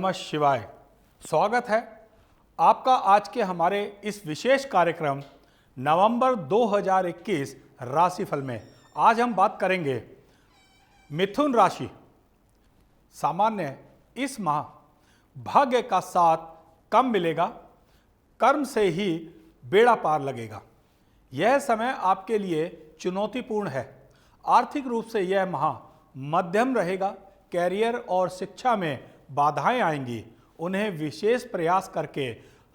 नमः शिवाय। स्वागत है आपका आज के हमारे इस विशेष कार्यक्रम नवंबर 2021 राशिफल में। आज हम बात करेंगे मिथुन राशि। सामान्य इस माह भाग्य का साथ कम मिलेगा, कर्म से ही बेड़ा पार लगेगा। यह समय आपके लिए चुनौतीपूर्ण है। आर्थिक रूप से यह माह मध्यम रहेगा। कैरियर और शिक्षा में बाधाएं आएंगी, उन्हें विशेष प्रयास करके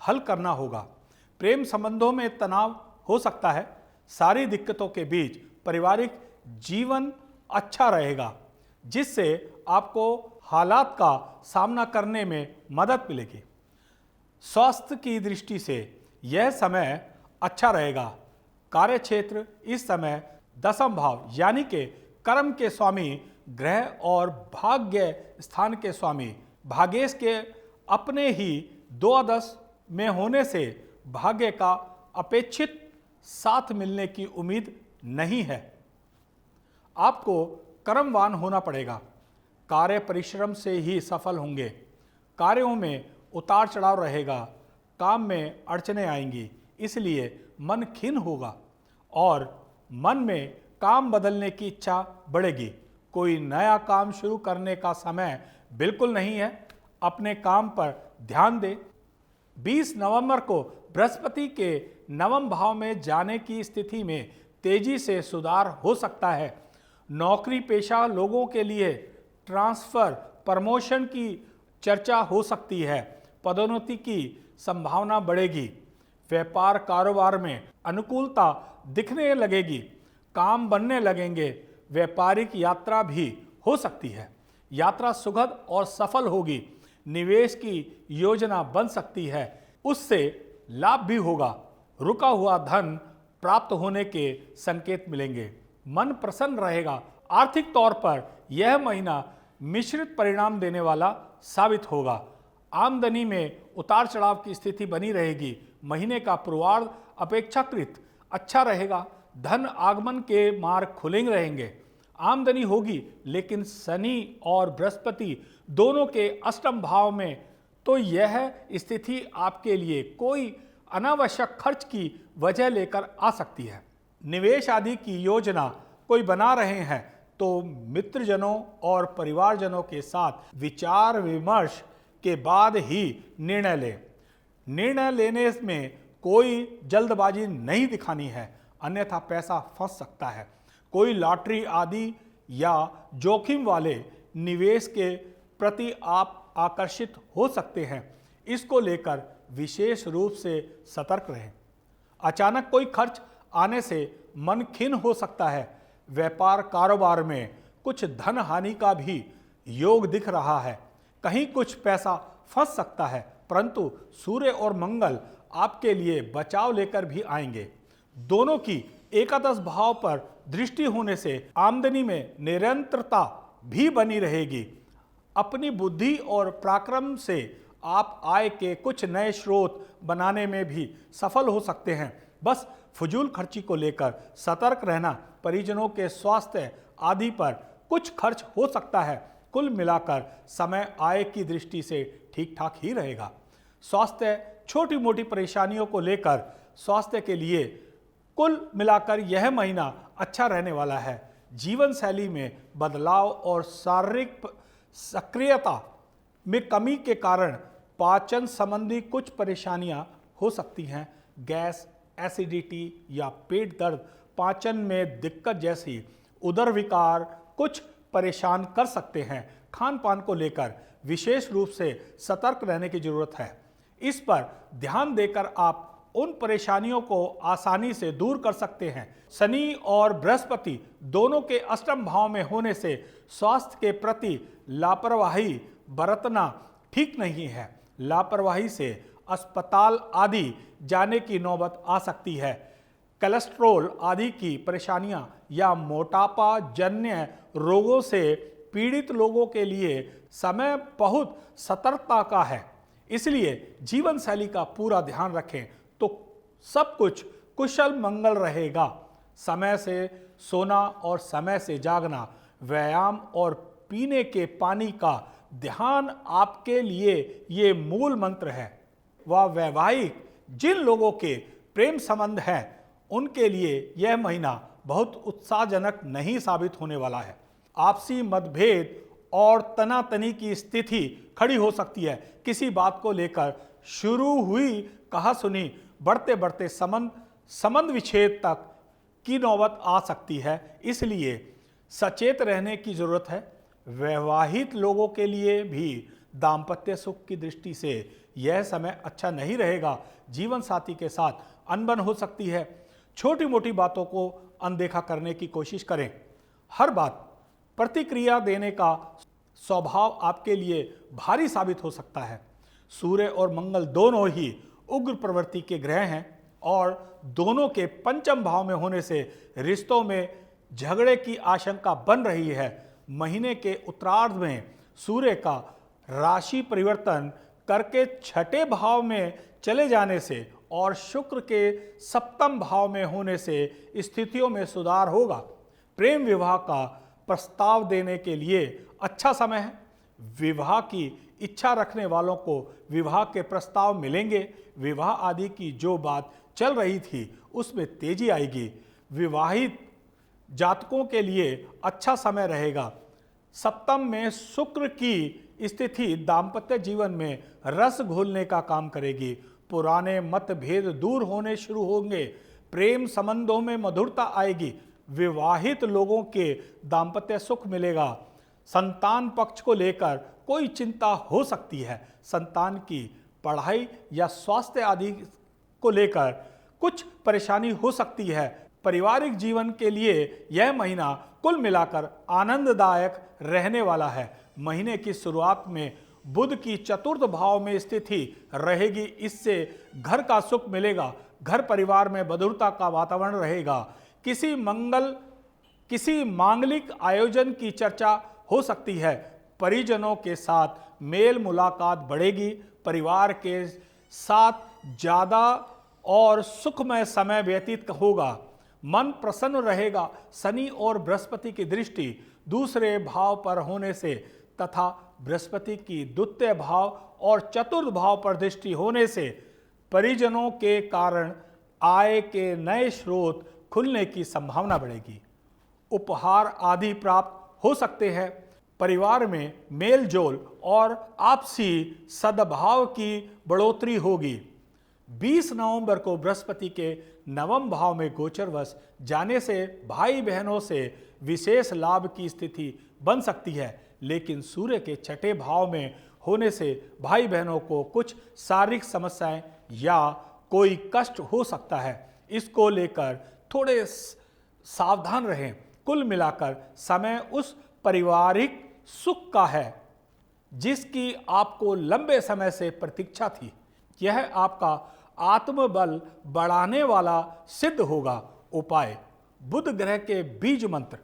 हल करना होगा। प्रेम संबंधों में तनाव हो सकता है। सारी दिक्कतों के बीच पारिवारिक जीवन अच्छा रहेगा, जिससे आपको हालात का सामना करने में मदद मिलेगी। स्वास्थ्य की दृष्टि से यह समय अच्छा रहेगा। कार्यक्षेत्र इस समय दशम भाव यानी कि कर्म के स्वामी ग्रह और भाग्य स्थान के स्वामी भाग्येश के अपने ही द्वादश में होने से भाग्य का अपेक्षित साथ मिलने की उम्मीद नहीं है। आपको कर्मवान होना पड़ेगा। कार्य परिश्रम से ही सफल होंगे। कार्यों में उतार चढ़ाव रहेगा। काम में अड़चनें आएंगी, इसलिए मन खिन्न होगा और मन में काम बदलने की इच्छा बढ़ेगी। कोई नया काम शुरू करने का समय बिल्कुल नहीं है। अपने काम पर ध्यान दें। 20 नवंबर को बृहस्पति के नवम भाव में जाने की स्थिति में तेजी से सुधार हो सकता है। नौकरी पेशा लोगों के लिए ट्रांसफर, प्रमोशन की चर्चा हो सकती है। पदोन्नति की संभावना बढ़ेगी। व्यापार कारोबार में अनुकूलता दिखने लगेगी। काम बनने लगेंगे। व्यापारिक यात्रा भी हो सकती है। यात्रा सुखद और सफल होगी। निवेश की योजना बन सकती है, उससे लाभ भी होगा। रुका हुआ धन प्राप्त होने के संकेत मिलेंगे। मन प्रसन्न रहेगा। आर्थिक तौर पर यह महीना मिश्रित परिणाम देने वाला साबित होगा। आमदनी में उतार चढ़ाव की स्थिति बनी रहेगी। महीने का पूर्वार्ध अपेक्षाकृत अच्छा रहेगा। धन आगमन के मार्ग खुले रहेंगे। आमदनी होगी, लेकिन शनि और बृहस्पति दोनों के अष्टम भाव में, तो यह स्थिति आपके लिए कोई अनावश्यक खर्च की वजह लेकर आ सकती है। निवेश आदि की योजना कोई बना रहे हैं तो मित्रजनों और परिवारजनों के साथ विचार विमर्श के बाद ही निर्णय लें। निर्णय लेने में कोई जल्दबाजी नहीं दिखानी है, अन्यथा पैसा फंस सकता है। कोई लॉटरी आदि या जोखिम वाले निवेश के प्रति आप आकर्षित हो सकते हैं। इसको लेकर विशेष रूप से सतर्क रहें। अचानक कोई खर्च आने से मन खिन्न हो सकता है। व्यापार कारोबार में कुछ धन हानि का भी योग दिख रहा है। कहीं कुछ पैसा फंस सकता है, परंतु सूर्य और मंगल आपके लिए बचाव लेकर भी आएंगे। दोनों की एकादश भाव पर दृष्टि होने से आमदनी में निरंतरता भी बनी रहेगी। अपनी बुद्धि और पराक्रम से आप आय के कुछ नए स्रोत बनाने में भी सफल हो सकते हैं। बस फजूल खर्ची को लेकर सतर्क रहना। परिजनों के स्वास्थ्य आदि पर कुछ खर्च हो सकता है। कुल मिलाकर समय आय की दृष्टि से ठीक ठाक ही रहेगा। स्वास्थ्य छोटी मोटी परेशानियों को लेकर स्वास्थ्य के लिए कुल मिलाकर यह महीना अच्छा रहने वाला है। जीवन शैली में बदलाव और शारीरिक सक्रियता में कमी के कारण पाचन संबंधी कुछ परेशानियां हो सकती हैं। गैस, एसिडिटी या पेट दर्द, पाचन में दिक्कत जैसी उदर विकार कुछ परेशान कर सकते हैं। खान पान को लेकर विशेष रूप से सतर्क रहने की जरूरत है। इस पर ध्यान देकर आप उन परेशानियों को आसानी से दूर कर सकते हैं। शनि और बृहस्पति दोनों के अष्टम भाव में होने से स्वास्थ्य के प्रति लापरवाही बरतना ठीक नहीं है। लापरवाही से अस्पताल आदि जाने की नौबत आ सकती है। कोलेस्ट्रॉल आदि की परेशानियां या मोटापा जन्य रोगों से पीड़ित लोगों के लिए समय बहुत सतर्कता का है। इसलिए जीवन शैली का पूरा ध्यान रखें तो सब कुछ कुशल मंगल रहेगा। समय से सोना और समय से जागना, व्यायाम और पीने के पानी का ध्यान आपके लिए ये मूल मंत्र है। वह वैवाहिक जिन लोगों के प्रेम संबंध हैं उनके लिए यह महीना बहुत उत्साहजनक नहीं साबित होने वाला है। आपसी मतभेद और तनातनी की स्थिति खड़ी हो सकती है। किसी बात को लेकर शुरू हुई कहासुनी बढ़ते बढ़ते संबंध विच्छेद तक की नौबत आ सकती है, इसलिए सचेत रहने की जरूरत है। वैवाहिक लोगों के लिए भी दाम्पत्य सुख की दृष्टि से यह समय अच्छा नहीं रहेगा। जीवन साथी के साथ अनबन हो सकती है। छोटी मोटी बातों को अनदेखा करने की कोशिश करें। हर बात प्रतिक्रिया देने का स्वभाव आपके लिए भारी साबित हो सकता है। सूर्य और मंगल दोनों ही उग्र प्रवृत्ति के ग्रह हैं और दोनों के पंचम भाव में होने से रिश्तों में झगड़े की आशंका बन रही है। महीने के उत्तरार्ध में सूर्य का राशि परिवर्तन करके छठे भाव में चले जाने से और शुक्र के सप्तम भाव में होने से स्थितियों में सुधार होगा। प्रेम विवाह का प्रस्ताव देने के लिए अच्छा समय है। विवाह की इच्छा रखने वालों को विवाह के प्रस्ताव मिलेंगे। विवाह आदि की जो बात चल रही थी उसमें तेजी आएगी। विवाहित जातकों के लिए अच्छा समय रहेगा। सप्तम में शुक्र की स्थिति दाम्पत्य जीवन में रस घोलने का काम करेगी। पुराने मतभेद दूर होने शुरू होंगे। प्रेम संबंधों में मधुरता आएगी। विवाहित लोगों के दाम्पत्य सुख मिलेगा। संतान पक्ष को लेकर कोई चिंता हो सकती है। संतान की पढ़ाई या स्वास्थ्य आदि को लेकर कुछ परेशानी हो सकती है। पारिवारिक जीवन के लिए यह महीना कुल मिलाकर आनंददायक रहने वाला है। महीने की शुरुआत में बुध की चतुर्थ भाव में स्थिति रहेगी। इससे घर का सुख मिलेगा। घर परिवार में मधुरता का वातावरण रहेगा। किसी मांगलिक आयोजन की चर्चा हो सकती है। परिजनों के साथ मेल मुलाकात बढ़ेगी। परिवार के साथ ज़्यादा और सुखमय समय व्यतीत होगा। मन प्रसन्न रहेगा। शनि और बृहस्पति की दृष्टि दूसरे भाव पर होने से तथा बृहस्पति की द्वितीय भाव और चतुर्थ भाव पर दृष्टि होने से परिजनों के कारण आय के नए स्रोत खुलने की संभावना बढ़ेगी। उपहार आदि प्राप्त हो सकते हैं। परिवार में मेल जोल और आपसी सद्भाव की बढ़ोतरी होगी। 20 नवंबर को बृहस्पति के नवम भाव में गोचरवश जाने से भाई बहनों से विशेष लाभ की स्थिति बन सकती है, लेकिन सूर्य के छठे भाव में होने से भाई बहनों को कुछ शारीरिक समस्याएं या कोई कष्ट हो सकता है। इसको लेकर थोड़े सावधान रहें। कुल मिलाकर समय उस पारिवारिक सुख का है जिसकी आपको लंबे समय से प्रतीक्षा थी। यह आपका आत्मबल बढ़ाने वाला सिद्ध होगा। उपाय: बुध ग्रह के बीज मंत्र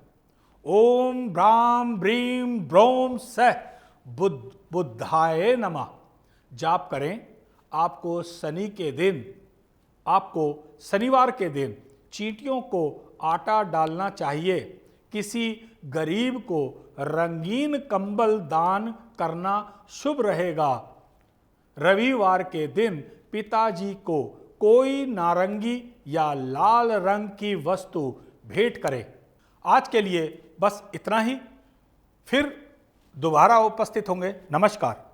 ओम ब्राम ब्रीम ब्रोम सह बुद्धाय नमः जाप करें। आपको शनिवार के दिन चींटियों को आटा डालना चाहिए। किसी गरीब को रंगीन कंबल दान करना शुभ रहेगा। रविवार के दिन पिताजी को कोई नारंगी या लाल रंग की वस्तु भेंट करें। आज के लिए बस इतना ही। फिर दोबारा उपस्थित होंगे। नमस्कार।